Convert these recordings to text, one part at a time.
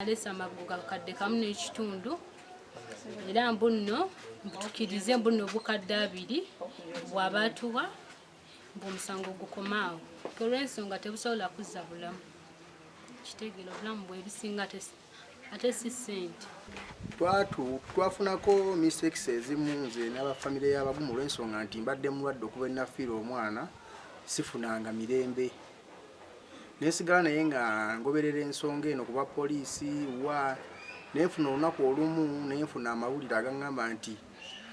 Alesa maguga kadde kamu n'ekitundu era mbunno mbutukirize mbunno bukadde abiri bw'abatuwa bw'omusango gukomaawo olw'ensonga tebusobola kuzza bulamu kitegeera obulamu bwe bisinga ate si ssente twafunako mistakes ezimu nze n'abafamire y'abagumu olw'ensonga nti mbadde mulwadde okuba ennafiira omwana sifunanga mirembe nesigala naye nga ngoberera ensonga eno kuba poliisi wa nenfuna olunaku olumu nenfuna amawulire agangamba nti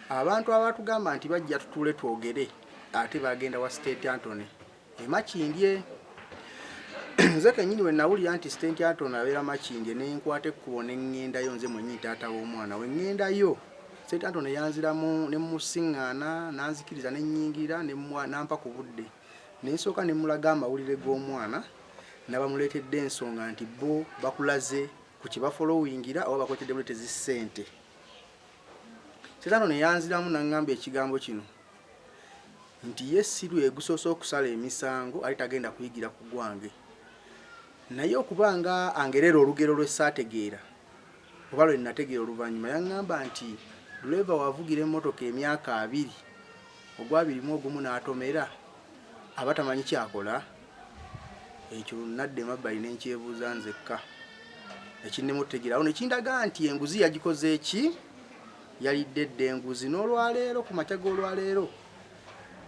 abantu abatugamba nti bajja tutuule twogere ate bagenda wa State Antony Makindye. Nze kennyini we nawulira nti State Antony abeera Makindye nenkwata ekkubo neŋŋendayo nze mwennyini taata w'omwana we ŋŋendayo State Antony yanziramu ne musiŋŋaana nanzikiriza nennyingira nampa ku budde nensooka ne mulaga amawulire g'omwana nabamuleetedde ensonga nti bo bakulaze ku kibafolowingira oba bakwetedde buleetezi ssente. State Antony yanziramu naŋŋamba ekigambo kino nti ye si lwe gusoose okusala emisango ali tagenda kuyigira ku gwange naye okubanga angerera olugero lwe saategeera oba lwe nategeera oluvannyuma yaŋŋamba nti Luleva wavugira emmotoka emyaka 2 ogwabirimu ogumu n'atomera abatamanyi kyakola ekyo nadde mabbali n'enkyebuuza nzekka ekinnemu otegeera awo nekindaga nti enguzi yagikoze eki yalidde dde enguzi n'olwaleero ku makya g'olwaleero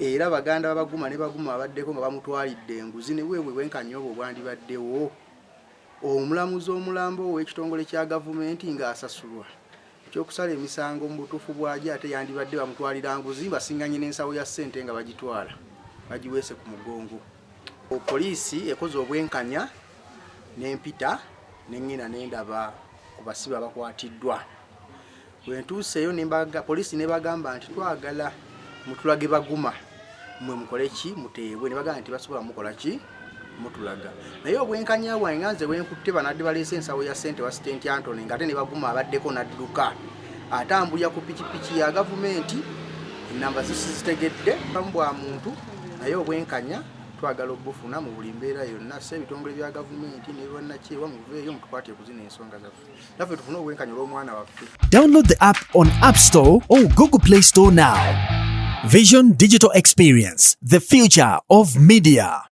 era baganda babaguma ne baguma abaddeko nga bamutwalidde enguzi ne wewe wenkanya obwo bwandibaddewo omulamuzi omulambo w'ekitongole kya gavumenti ng'asasulwa ekyokusala emisango mu butuufu bw'ajo ate yandibadde bamutwalira nguzi basinganye n'ensawo ya ssente nga bagitwala bagiweese ku mugongo. Poliisi ekoze obwenkanya n'empita neŋŋina n'endaba ku basibe abakwatiddwa bwe ntuuseeyo poliisi ne bagamba nti twagala mutulage baguma mwe mukole ki muteebwe ne bagamba nti basobola mukola ki mutulaga naye obwenkanya bwange nga nze bwenkutte banadde baleese ensawo ya ssente wa State Antony ng'ate ne baguma abaddeko n'adduka atambulira ku pikipiki ya gavumenti ennamba zisizitegedde bwa muntu naye obwenkanya twagala obufuna mu buli mbeera yonna ebitongole bya gavumenti ne bannakyewa muveeyo mutukwate kuzina ensonga zaffe naffe tufune obwenkanya olw'omwana waffe. Download the app on App Store or Google Play Store now. Vision Digital Experience, the future of media.